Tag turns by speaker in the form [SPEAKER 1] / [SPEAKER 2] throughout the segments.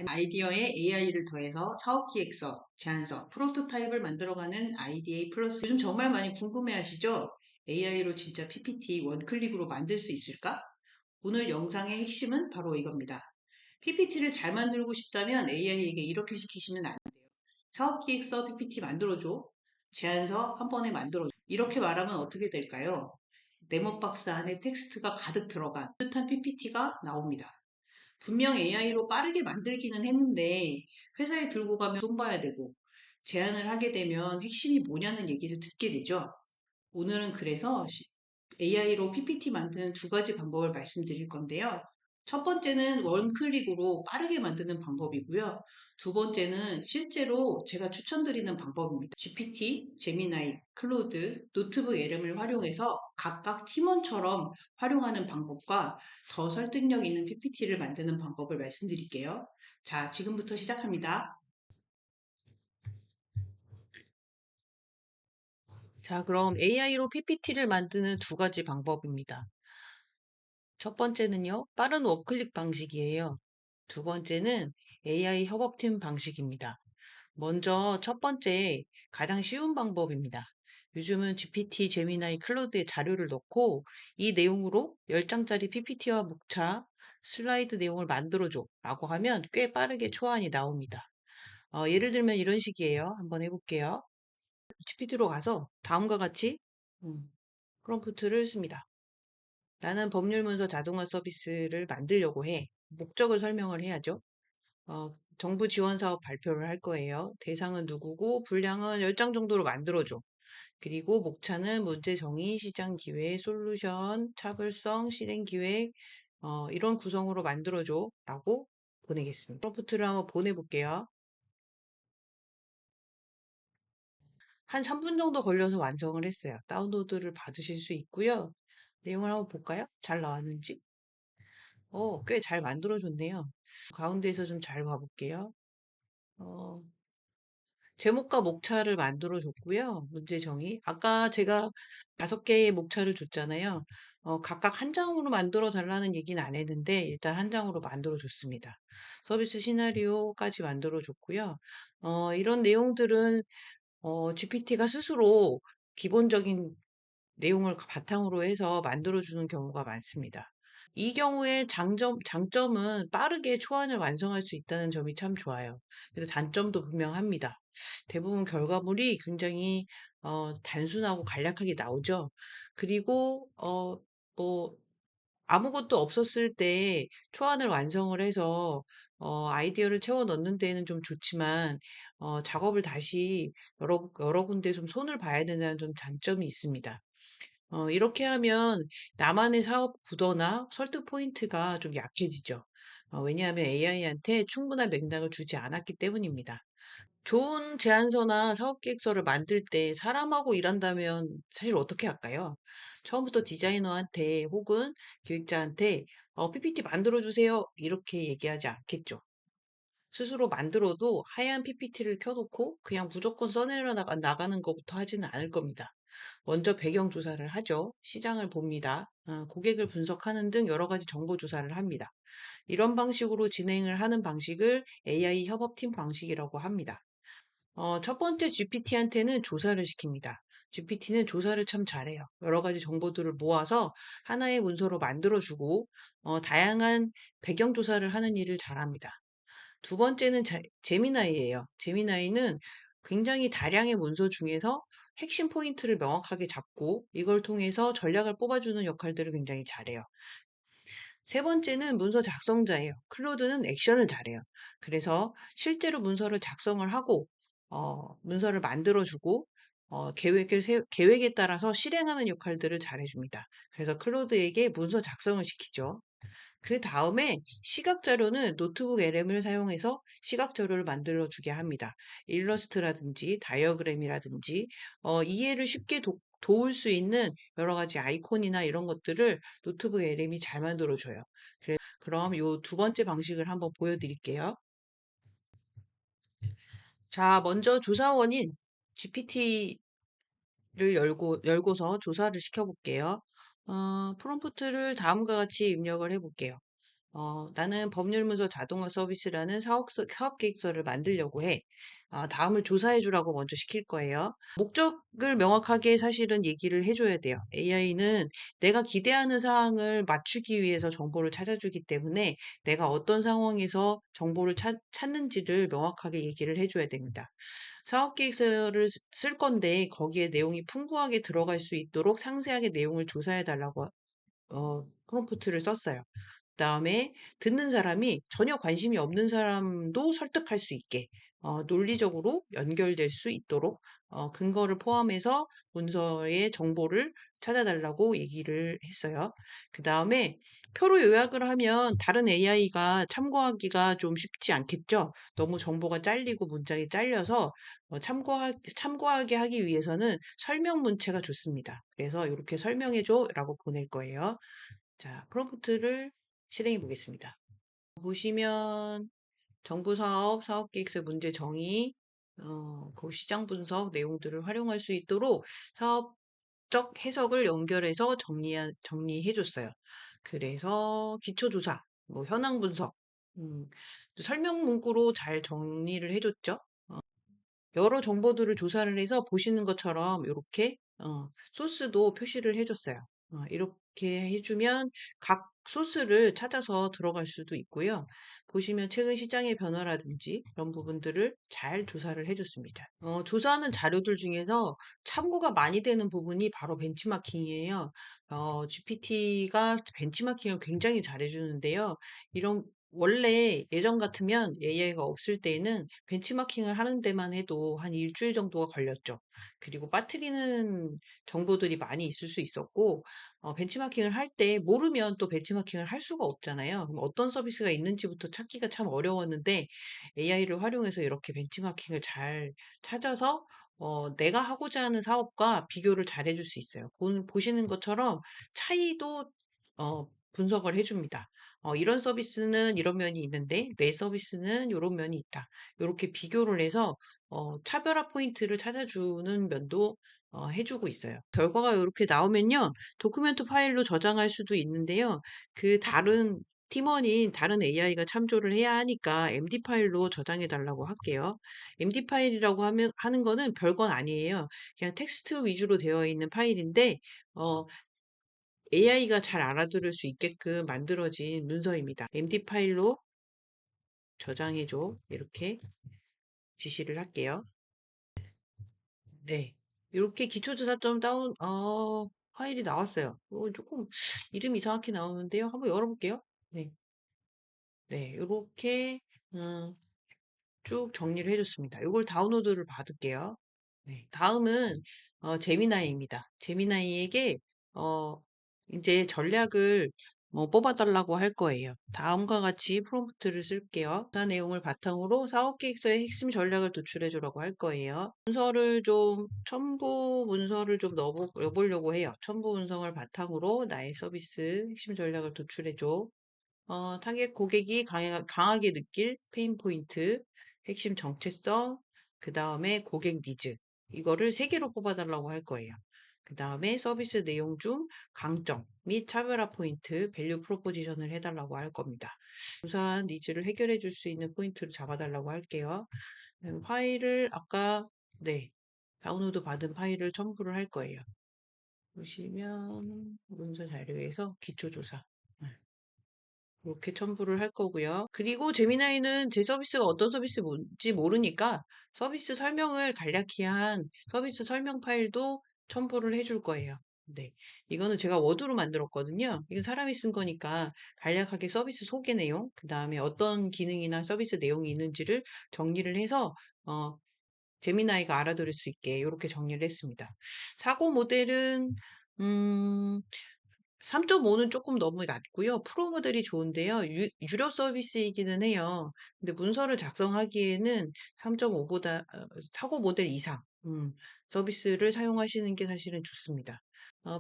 [SPEAKER 1] 아이디어에 AI를 더해서 사업 기획서, 제안서, 프로토타입을 만들어가는 IDA 플러스. 요즘 정말 많이 궁금해하시죠? AI로 진짜 PPT 원클릭으로 만들 수 있을까? 오늘 영상의 핵심은 바로 이겁니다. PPT를 잘 만들고 싶다면 AI에게 이렇게 시키시면 안 돼요. 사업 기획서 PPT 만들어줘. 제안서 한 번에 만들어줘. 이렇게 말하면 어떻게 될까요? 네모 박스 안에 텍스트가 가득 들어간 뜻한 PPT가 나옵니다. 분명 AI로 빠르게 만들기는 했는데 회사에 들고 가면 돈 봐야 되고 제안을 하게 되면 핵심이 뭐냐는 얘기를 듣게 되죠. 오늘은 그래서 AI로 PPT 만드는 두 가지 방법을 말씀드릴 건데요. 첫 번째는 원클릭으로 빠르게 만드는 방법이고요. 두 번째는 실제로 제가 추천드리는 방법입니다. GPT, 제미나이, 클로드, 노트북 LM을 활용해서 각각 팀원처럼 활용하는 방법과 더 설득력 있는 PPT를 만드는 방법을 말씀드릴게요. 자, 지금부터 시작합니다. 자, 그럼 AI로 PPT를 만드는 두 가지 방법입니다. 첫 번째는요, 빠른 워클릭 방식이에요. 두 번째는 AI 협업팀 방식입니다. 먼저 첫 번째, 가장 쉬운 방법입니다. 요즘은 GPT, 제미나이, 클로드에 자료를 넣고 이 내용으로 10장짜리 PPT와 목차, 슬라이드 내용을 만들어줘 라고 하면 꽤 빠르게 초안이 나옵니다. 예를 들면 이런 식이에요. 한번 해볼게요. GPT로 가서 다음과 같이 프롬프트를 씁니다. 나는 법률문서 자동화 서비스를 만들려고 해. 목적을 설명을 해야죠. 정부 지원 사업 발표를 할 거예요. 대상은 누구고 분량은 10장 정도로 만들어줘. 그리고 목차는 문제 정의, 시장 기회, 솔루션, 차별성, 실행 기획 이런 구성으로 만들어줘 라고 보내겠습니다. 프롬프트를 한번 보내볼게요. 한 3분 정도 걸려서 완성을 했어요. 다운로드를 받으실 수 있고요. 내용을 한번 볼까요? 잘 나왔는지. 꽤 잘 만들어줬네요. 가운데에서 좀 잘 봐볼게요. 어, 제목과 목차를 만들어줬고요. 문제 정의. 아까 제가 5개의 목차를 줬잖아요. 각각 한 장으로 만들어 달라는 얘기는 안 했는데 일단 한 장으로 만들어줬습니다. 서비스 시나리오까지 만들어줬고요. 이런 내용들은 GPT가 스스로 기본적인 내용을 바탕으로 해서 만들어주는 경우가 많습니다. 이 경우에 장점은 빠르게 초안을 완성할 수 있다는 점이 참 좋아요. 그래서 단점도 분명합니다. 대부분 결과물이 굉장히 단순하고 간략하게 나오죠. 그리고 뭐 아무것도 없었을 때 초안을 완성을 해서 아이디어를 채워 넣는 데에는 좀 좋지만 작업을 다시 여러 군데 좀 손을 봐야 된다는 좀 단점이 있습니다. 이렇게 하면 나만의 사업 구도나 설득 포인트가 좀 약해지죠. 왜냐하면 AI한테 충분한 맥락을 주지 않았기 때문입니다. 좋은 제안서나 사업 계획서를 만들 때 사람하고 일한다면 사실 어떻게 할까요? 처음부터 디자이너한테 혹은 기획자한테 PPT 만들어 주세요. 이렇게 얘기하지 않겠죠. 스스로 만들어도 하얀 PPT를 켜놓고 그냥 무조건 써내려 나가는 것부터 하지는 않을 겁니다. 먼저 배경 조사를 하죠. 시장을 봅니다. 고객을 분석하는 등 여러 가지 정보 조사를 합니다. 이런 방식으로 진행을 하는 방식을 AI 협업팀 방식이라고 합니다. 첫 번째 GPT한테는 조사를 시킵니다. GPT는 조사를 참 잘해요. 여러 가지 정보들을 모아서 하나의 문서로 만들어주고, 다양한 배경 조사를 하는 일을 잘합니다. 두 번째는 제미나이예요. 제미나이는 굉장히 다량의 문서 중에서 핵심 포인트를 명확하게 잡고 이걸 통해서 전략을 뽑아주는 역할들을 굉장히 잘해요. 세 번째는 문서 작성자예요. 클로드는 액션을 잘해요. 그래서 실제로 문서를 작성을 하고 문서를 만들어주고 계획에 따라서 실행하는 역할들을 잘해줍니다. 그래서 클로드에게 문서 작성을 시키죠. 그 다음에 시각 자료는 노트북 LM을 사용해서 시각 자료를 만들어 주게 합니다. 일러스트라든지 다이어그램이라든지 이해를 쉽게 도울 수 있는 여러 가지 아이콘이나 이런 것들을 노트북 LM이 잘 만들어 줘요. 그럼 요 두 번째 방식을 한번 보여드릴게요. 자, 먼저 조사원인 GPT를 열고서 조사를 시켜볼게요. 프롬프트를 다음과 같이 입력을 해볼게요. 나는 법률문서 자동화 서비스라는 사업 계획서를 만들려고 해. 다음을 조사해 주라고 먼저 시킬 거예요. 목적을 명확하게 사실은 얘기를 해줘야 돼요. AI는 내가 기대하는 사항을 맞추기 위해서 정보를 찾아주기 때문에 내가 어떤 상황에서 정보를 찾는지를 명확하게 얘기를 해줘야 됩니다. 사업 계획서를 쓸 건데 거기에 내용이 풍부하게 들어갈 수 있도록 상세하게 내용을 조사해 달라고 프롬프트를 썼어요. 그다음에 듣는 사람이 전혀 관심이 없는 사람도 설득할 수 있게 논리적으로 연결될 수 있도록 근거를 포함해서 문서의 정보를 찾아달라고 얘기를 했어요. 그다음에 표로 요약을 하면 다른 AI가 참고하기가 좀 쉽지 않겠죠? 너무 정보가 잘리고 문장이 잘려서 참고하게 하기 위해서는 설명 문체가 좋습니다. 그래서 이렇게 설명해줘라고 보낼 거예요. 자, 프롬프트를 실행해 보겠습니다. 보시면 정부 사업, 사업계획서 문제 정의, 그 시장 분석 내용들을 활용할 수 있도록 사업적 해석을 연결해서 정리해 줬어요. 그래서 기초조사, 뭐 현황 분석, 음, 설명 문구로 잘 정리를 해줬죠. 여러 정보들을 조사를 해서 보시는 것처럼 이렇게 소스도 표시를 해줬어요. 이렇게 해주면 각 소스를 찾아서 들어갈 수도 있고요. 보시면 최근 시장의 변화라든지 이런 부분들을 잘 조사를 해줬습니다. 조사하는 자료들 중에서 참고가 많이 되는 부분이 바로 벤치마킹이에요. GPT가 벤치마킹을 굉장히 잘해주는데요. 이런 원래 예전 같으면 AI가 없을 때에는 벤치마킹을 하는 데만 해도 한 일주일 정도가 걸렸죠. 그리고 빠뜨리는 정보들이 많이 있을 수 있었고, 벤치마킹을 할 때 모르면 또 벤치마킹을 할 수가 없잖아요. 그럼 어떤 서비스가 있는지부터 찾기가 참 어려웠는데 AI를 활용해서 이렇게 벤치마킹을 잘 찾아서 내가 하고자 하는 사업과 비교를 잘 해줄 수 있어요. 보시는 것처럼 차이도 분석을 해줍니다. 이런 서비스는 이런 면이 있는데 내 서비스는 이런 면이 있다. 이렇게 비교를 해서 차별화 포인트를 찾아주는 면도 해주고 있어요. 결과가 이렇게 나오면요. 도큐멘트 파일로 저장할 수도 있는데요. 그 다른 팀원인 다른 AI가 참조를 해야 하니까 MD 파일로 저장해 달라고 할게요. MD 파일이라고 하는 거는 별건 아니에요. 그냥 텍스트 위주로 되어 있는 파일인데 AI가 잘 알아들을 수 있게끔 만들어진 문서입니다. MD 파일로 저장해줘. 이렇게 지시를 할게요. 네. 이렇게 기초조사점 파일이 나왔어요. 조금 이름 이상하게 나오는데요. 한번 열어볼게요. 네. 네. 이렇게, 쭉 정리를 해줬습니다. 이걸 다운로드를 받을게요. 네. 다음은 제미나이입니다. 제미나이에게 어, 이제 전략을 뽑아달라고 할 거예요. 다음과 같이 프롬프트를 쓸게요. 그 내용을 바탕으로 사업계획서의 핵심 전략을 도출해주라고 할 거예요. 첨부 문서를 좀 넣어보려고 해요. 첨부 문서를 바탕으로 나의 서비스 핵심 전략을 도출해줘. 타겟 고객이 강하게 느낄 페인 포인트, 핵심 정체성, 그 다음에 고객 니즈. 이거를 세 개로 뽑아달라고 할 거예요. 그 다음에 서비스 내용 중 강점 및 차별화 포인트, 밸류 프로포지션을 해달라고 할 겁니다. 유사한 니즈를 해결해 줄 수 있는 포인트를 잡아달라고 할게요. 파일을 네, 다운로드 받은 파일을 첨부를 할 거예요. 보시면 문서 자료에서 기초조사. 이렇게 첨부를 할 거고요. 그리고 제미나이는 제 서비스가 어떤 서비스인지 모르니까 서비스 설명을 간략히 한 서비스 설명 파일도 첨부를 해줄 거예요. 네. 이거는 제가 워드로 만들었거든요. 이건 사람이 쓴 거니까 간략하게 서비스 소개 내용, 그 다음에 어떤 기능이나 서비스 내용이 있는지를 정리를 해서, 제미나이가 알아들을 수 있게 이렇게 정리를 했습니다. 사고 모델은, 음, 3.5는 조금 너무 낮고요. 프로 모델이 좋은데요. 유료 서비스이기는 해요. 근데 문서를 작성하기에는 3.5보다 사고 모델 이상 서비스를 사용하시는 게 사실은 좋습니다.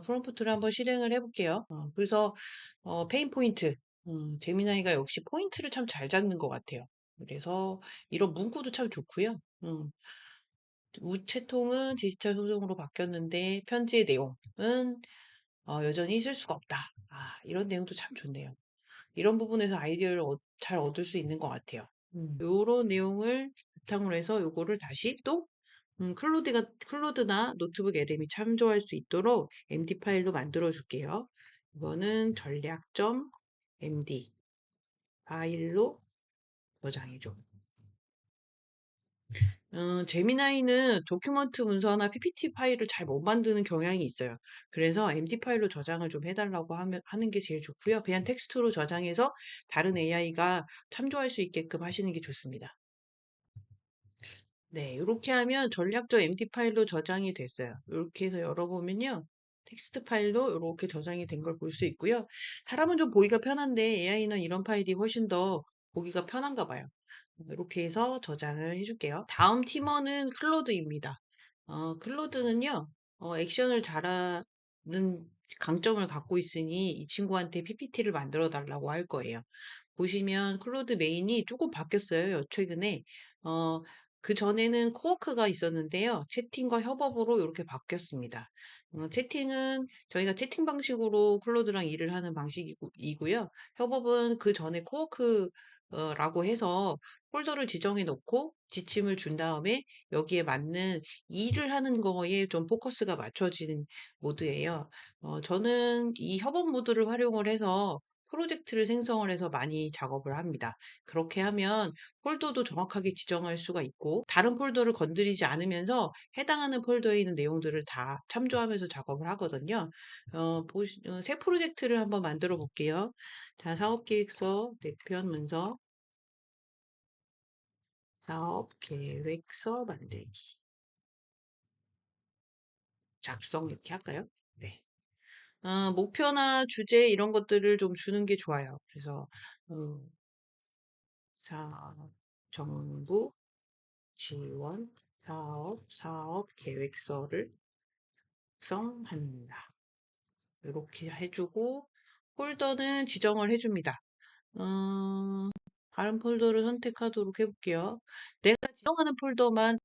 [SPEAKER 1] 프롬프트를 한번 실행을 해볼게요. 그래서 페인 포인트 제미나이가 역시 포인트를 참 잘 잡는 것 같아요. 그래서 이런 문구도 참 좋고요. 우체통은 디지털 소송으로 바뀌었는데 편지의 내용은 여전히 있을 수가 없다. 이런 내용도 참 좋네요. 이런 부분에서 아이디어를 잘 얻을 수 있는 것 같아요. 요런 내용을 바탕으로 해서 요거를 다시 또 클로드나 노트북 LM이 참조할 수 있도록 MD 파일로 만들어 줄게요. 이거는 전략.md 파일로 저장해줘. 제미나이는 도큐먼트 문서나 PPT 파일을 잘 못 만드는 경향이 있어요. 그래서 MD 파일로 저장을 좀 해달라고 하는 게 제일 좋고요. 그냥 텍스트로 저장해서 다른 AI가 참조할 수 있게끔 하시는 게 좋습니다. 네, 이렇게 하면 전략적 MD 파일로 저장이 됐어요. 이렇게 해서 열어보면요. 텍스트 파일로 이렇게 저장이 된 걸 볼 수 있고요. 사람은 좀 보기가 편한데 AI는 이런 파일이 훨씬 더 보기가 편한가 봐요. 이렇게 해서 저장을 해줄게요. 다음 팀원은 클로드입니다. 클로드는요, 액션을 잘하는 강점을 갖고 있으니 이 친구한테 PPT를 만들어 달라고 할 거예요. 보시면 클로드 메인이 조금 바뀌었어요. 최근에. 어, 그 전에는 코워크가 있었는데요. 채팅과 협업으로 이렇게 바뀌었습니다. 채팅은 저희가 채팅 방식으로 클로드랑 일을 하는 방식이고요. 협업은 그 전에 코워크라고 해서 폴더를 지정해 놓고 지침을 준 다음에 여기에 맞는 일을 하는 거에 좀 포커스가 맞춰지는 모드예요. 저는 이 협업 모드를 활용을 해서 프로젝트를 생성을 해서 많이 작업을 합니다. 그렇게 하면 폴더도 정확하게 지정할 수가 있고 다른 폴더를 건드리지 않으면서 해당하는 폴더에 있는 내용들을 다 참조하면서 작업을 하거든요. 새 프로젝트를 한번 만들어 볼게요. 자, 사업계획서, 대편 문서, 사업계획서 만들기, 작성 이렇게 할까요? 네. 목표나 주제 이런 것들을 좀 주는 게 좋아요. 그래서 어, 정부 지원 사업 계획서를 작성한다. 이렇게 해주고 폴더는 지정을 해줍니다. 다른 폴더를 선택하도록 해볼게요. 내가 지정하는 폴더만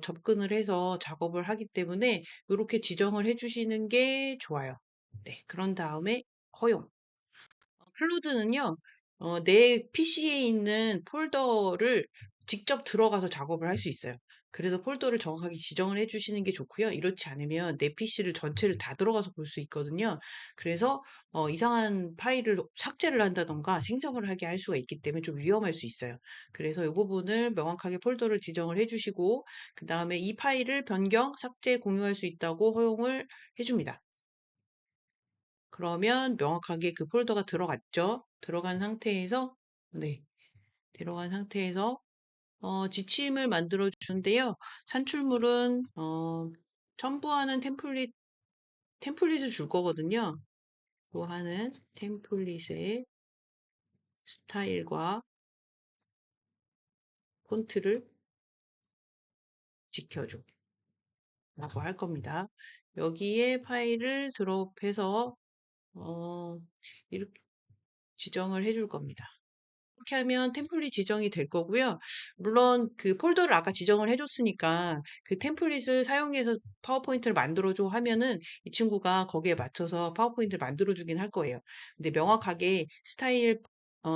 [SPEAKER 1] 접근을 해서 작업을 하기 때문에 이렇게 지정을 해주시는 게 좋아요. 네, 그런 다음에 허용. 클로드는요, 내 PC에 있는 폴더를 직접 들어가서 작업을 할 수 있어요. 그래서 폴더를 정확하게 지정을 해주시는 게 좋고요. 이렇지 않으면 내 PC를 전체를 다 들어가서 볼 수 있거든요. 그래서 이상한 파일을 삭제를 한다던가 생성을 하게 할 수가 있기 때문에 좀 위험할 수 있어요. 그래서 이 부분을 명확하게 폴더를 지정을 해주시고 그 다음에 이 파일을 변경, 삭제, 공유할 수 있다고 허용을 해줍니다. 그러면 명확하게 그 폴더가 들어갔죠. 네, 들어간 상태에서 지침을 만들어 주는데요. 산출물은 첨부하는 템플릿을 줄 거거든요. 또 하는 템플릿의 스타일과 폰트를 지켜줘 라고 할 겁니다. 여기에 파일을 드롭해서 이렇게 지정을 해줄 겁니다. 이렇게 하면 템플릿 지정이 될 거고요. 물론 그 폴더를 아까 지정을 해줬으니까 그 템플릿을 사용해서 파워포인트를 만들어줘 하면은 이 친구가 거기에 맞춰서 파워포인트를 만들어주긴 할 거예요. 근데 명확하게 스타일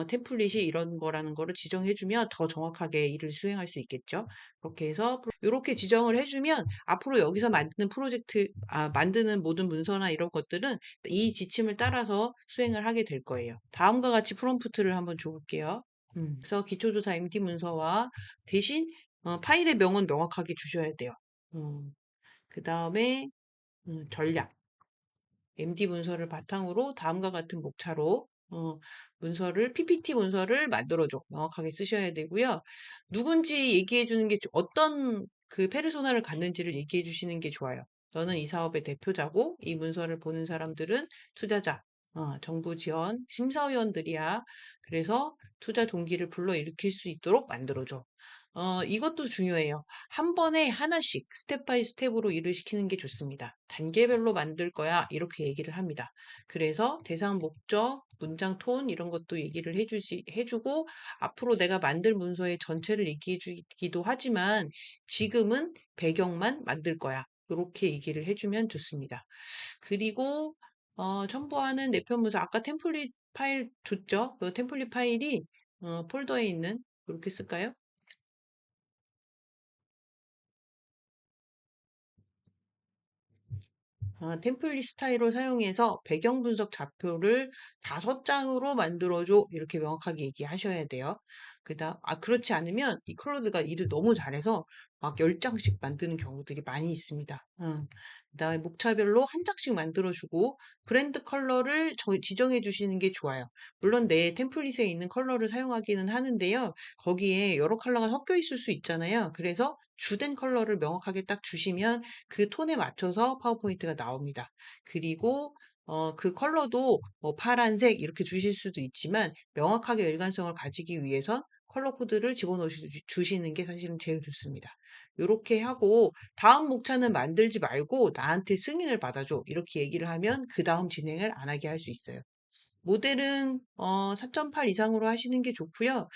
[SPEAKER 1] 템플릿이 이런 거라는 거를 지정해주면 더 정확하게 일을 수행할 수 있겠죠. 그렇게 해서 이렇게 지정을 해주면 앞으로 여기서 만드는 모든 문서나 이런 것들은 이 지침을 따라서 수행을 하게 될 거예요. 다음과 같이 프롬프트를 한번 줘볼게요. 그래서 기초조사 MD 문서와 대신 파일의 명은 명확하게 주셔야 돼요. 그 다음에 전략 MD 문서를 바탕으로 다음과 같은 목차로 PPT 문서를 만들어줘. 명확하게 쓰셔야 되고요. 누군지 얘기해 주는 게 어떤 그 페르소나를 갖는지를 얘기해 주시는 게 좋아요. 너는 이 사업의 대표자고 이 문서를 보는 사람들은 투자자, 정부 지원, 심사위원들이야. 그래서 투자 동기를 불러일으킬 수 있도록 만들어줘. 이것도 중요해요. 한 번에 하나씩 스텝 바이 스텝으로 일을 시키는 게 좋습니다. 단계별로 만들 거야. 이렇게 얘기를 합니다. 그래서 대상 목적, 문장 톤 이런 것도 얘기를 해주고 앞으로 내가 만들 문서의 전체를 얘기해 주기도 하지만 지금은 배경만 만들 거야. 이렇게 얘기를 해주면 좋습니다. 그리고 첨부하는 내편 문서 아까 템플릿 파일 줬죠? 그 템플릿 파일이 폴더에 있는 이렇게 쓸까요? 템플릿 스타일을 사용해서 배경 분석 좌표를 5장으로 만들어줘. 이렇게 명확하게 얘기하셔야 돼요. 그렇지 않으면 이 클로드가 일을 너무 잘해서 막 10장씩 만드는 경우들이 많이 있습니다. 그다음에 목차별로 한 장씩 만들어주고 브랜드 컬러를 지정해 주시는 게 좋아요. 물론 내 템플릿에 있는 컬러를 사용하기는 하는데요. 거기에 여러 컬러가 섞여 있을 수 있잖아요. 그래서 주된 컬러를 명확하게 딱 주시면 그 톤에 맞춰서 파워포인트가 나옵니다. 그리고 그 컬러도 뭐 파란색 이렇게 주실 수도 있지만 명확하게 일관성을 가지기 위해선 컬러 코드를 집어넣어 주시는 게 사실은 제일 좋습니다. 이렇게 하고 다음 목차는 만들지 말고 나한테 승인을 받아줘. 이렇게 얘기를 하면 그 다음 진행을 안 하게 할 수 있어요. 모델은 4.8 이상으로 하시는 게 좋고요.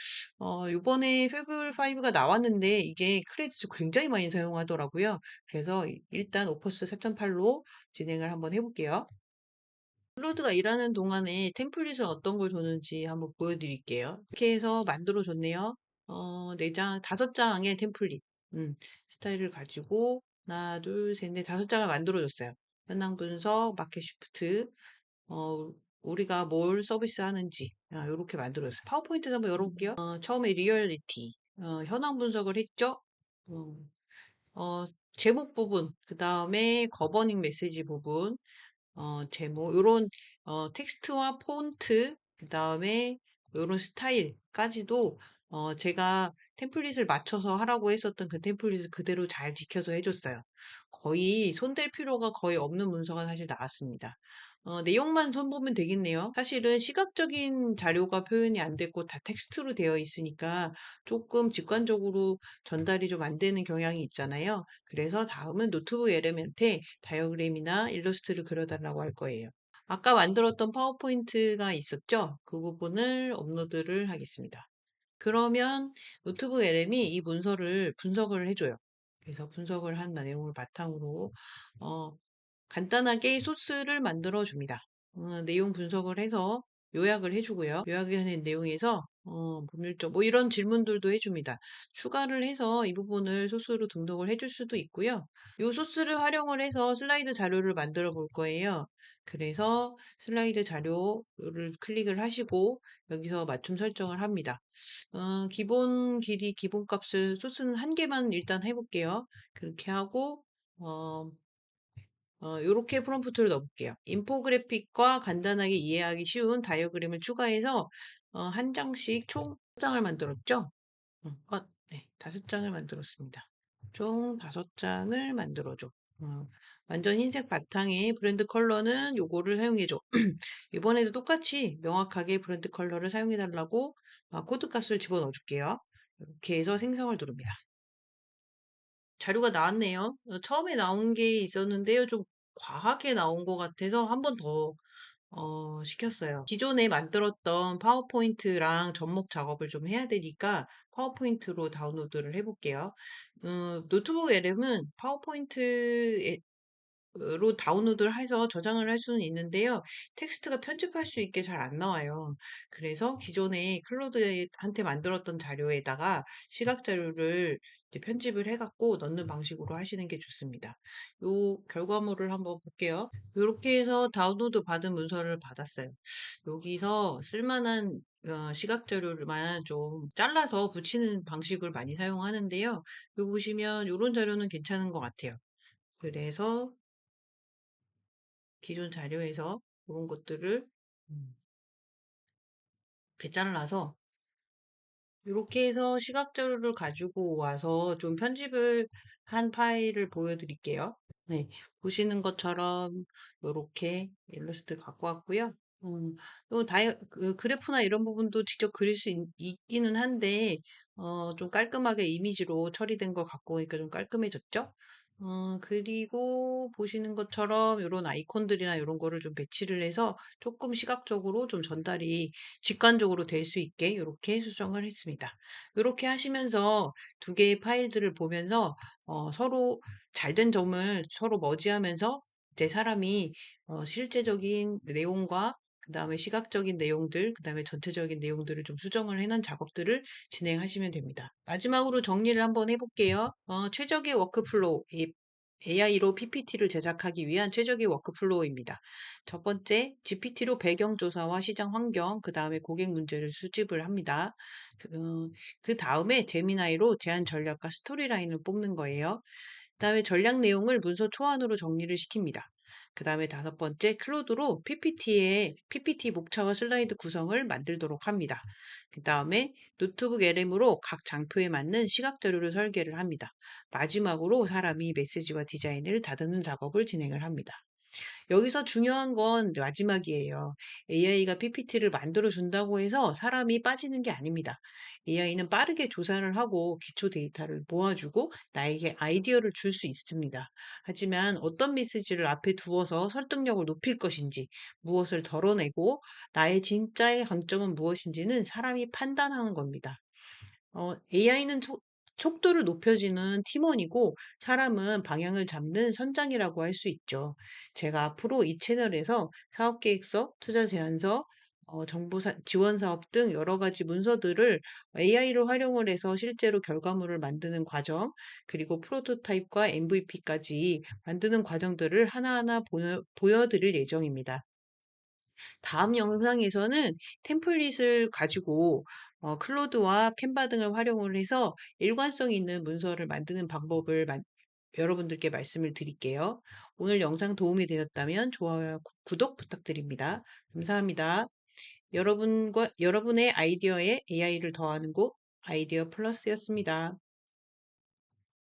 [SPEAKER 1] 요번에 페블5가 나왔는데 이게 크레딧을 굉장히 많이 사용하더라고요. 그래서 일단 오퍼스 4.8로 진행을 한번 해볼게요. 클로드가 일하는 동안에 템플릿을 어떤 걸 줬는지 한번 보여드릴게요. 이렇게 해서 만들어줬네요. 4장, 5장의 템플릿. 스타일을 가지고 하나, 둘, 셋, 넷, 5장을 만들어줬어요. 현황 분석, 마켓 쉬프트, 어, 우리가 뭘 서비스 하는지 이렇게 만들었어요. 파워포인트 한번 열어볼게요. 처음에 리얼리티 현황 분석을 했죠. 어, 제목 부분, 그 다음에 거버닝 메시지 부분, 제목, 요런, 텍스트와 폰트, 그 다음에 요런 스타일까지도, 제가 템플릿을 맞춰서 하라고 했었던 그 템플릿을 그대로 잘 지켜서 해줬어요. 거의 손댈 필요가 거의 없는 문서가 사실 나왔습니다. 내용만 손보면 되겠네요. 사실은 시각적인 자료가 표현이 안 됐고 다 텍스트로 되어 있으니까 조금 직관적으로 전달이 좀 안 되는 경향이 있잖아요. 그래서 다음은 노트북 엘리멘트에 다이어그램이나 일러스트를 그려달라고 할 거예요. 아까 만들었던 파워포인트가 있었죠? 그 부분을 업로드를 하겠습니다. 그러면 노트북 LM이 이 문서를 분석을 해줘요. 그래서 분석을 한 내용을 바탕으로 어, 간단하게 소스를 만들어 줍니다. 내용 분석을 해서 요약을 해주고요. 요약된 내용에서 법률적 뭐 이런 질문들도 해줍니다. 추가를 해서 이 부분을 소스로 등록을 해줄 수도 있고요. 이 소스를 활용을 해서 슬라이드 자료를 만들어 볼 거예요. 그래서 슬라이드 자료를 클릭을 하시고 여기서 맞춤 설정을 합니다. 기본 길이, 기본 값을 소스는 한 개만 일단 해볼게요. 그렇게 하고 어, 요렇게 프롬프트를 넣어볼게요. 인포그래픽과 간단하게 이해하기 쉬운 다이어그램을 추가해서 한 장씩 총 5장을 만들었죠? 네, 5장을 만들었습니다. 총 5장을 만들어줘. 완전 흰색 바탕에 브랜드 컬러는 요거를 사용해줘. 이번에도 똑같이 명확하게 브랜드 컬러를 사용해달라고 코드 값을 집어넣어 줄게요. 이렇게 해서 생성을 누릅니다. 자료가 나왔네요. 처음에 나온 게 있었는데요. 좀 과하게 나온 것 같아서 한 번 더 시켰어요. 기존에 만들었던 파워포인트랑 접목 작업을 좀 해야 되니까 파워포인트로 다운로드를 해볼게요. 노트북 LM은 파워포인트 로 다운로드를 해서 저장을 할 수는 있는데요. 텍스트가 편집할 수 있게 잘 안 나와요. 그래서 기존에 클로드한테 만들었던 자료에다가 시각 자료를 이제 편집을 해갖고 넣는 방식으로 하시는 게 좋습니다. 요 결과물을 한번 볼게요. 이렇게 해서 다운로드 받은 문서를 받았어요. 여기서 쓸만한 시각 자료만 좀 잘라서 붙이는 방식을 많이 사용하는데요. 여기 보시면 이런 자료는 괜찮은 것 같아요. 그래서 기존 자료에서 그런 것들을 이렇게 잘라서 이렇게 해서 시각 자료를 가지고 와서 좀 편집을 한 파일을 보여드릴게요. 네, 보시는 것처럼 이렇게 일러스트 갖고 왔고요. 요 그래프나 이런 부분도 직접 그릴 수 있기는 한데 좀 깔끔하게 이미지로 처리된 걸 갖고 오니까 좀 깔끔해졌죠? 그리고 보시는 것처럼 이런 아이콘들이나 이런 거를 좀 배치를 해서 조금 시각적으로 좀 전달이 직관적으로 될 수 있게 이렇게 수정을 했습니다. 이렇게 하시면서 두 개의 파일들을 보면서 서로 잘된 점을 서로 머지하면서 이제 사람이 실제적인 내용과 그다음에 시각적인 내용들, 그다음에 전체적인 내용들을 좀 수정을 해 놓은 작업들을 진행하시면 됩니다. 마지막으로 정리를 한번 해 볼게요. 최적의 워크플로우, 이 AI로 PPT를 제작하기 위한 최적의 워크플로우입니다. 첫 번째, GPT로 배경 조사와 시장 환경, 그다음에 고객 문제를 수집을 합니다. 그다음에 제미나이로 제안 전략과 스토리라인을 뽑는 거예요. 그다음에 전략 내용을 문서 초안으로 정리를 시킵니다. 그다음에 다섯 번째, 클로드로 PPT 목차와 슬라이드 구성을 만들도록 합니다. 그다음에 노트북 LM으로 각 장표에 맞는 시각 자료를 설계를 합니다. 마지막으로 사람이 메시지와 디자인을 다듬는 작업을 진행을 합니다. 여기서 중요한 건 마지막이에요. AI가 PPT를 만들어 준다고 해서 사람이 빠지는 게 아닙니다. AI는 빠르게 조사를 하고 기초 데이터를 모아주고 나에게 아이디어를 줄 수 있습니다. 하지만 어떤 메시지를 앞에 두어서 설득력을 높일 것인지, 무엇을 덜어내고 나의 진짜의 강점은 무엇인지는 사람이 판단하는 겁니다. AI는 속도를 높여주는 팀원이고 사람은 방향을 잡는 선장이라고 할 수 있죠. 제가 앞으로 이 채널에서 사업계획서, 투자 제안서, 정부 지원 사업 등 여러 가지 문서들을 AI를 활용을 해서 실제로 결과물을 만드는 과정, 그리고 프로토타입과 MVP까지 만드는 과정들을 하나하나 보여드릴 예정입니다. 다음 영상에서는 템플릿을 가지고 클로드와 캔바 등을 활용을 해서 일관성 있는 문서를 만드는 방법을 여러분들께 말씀을 드릴게요. 오늘 영상 도움이 되셨다면 좋아요와 구독 부탁드립니다. 감사합니다. 여러분의 아이디어에 AI를 더하는 곳 아이디어 플러스였습니다.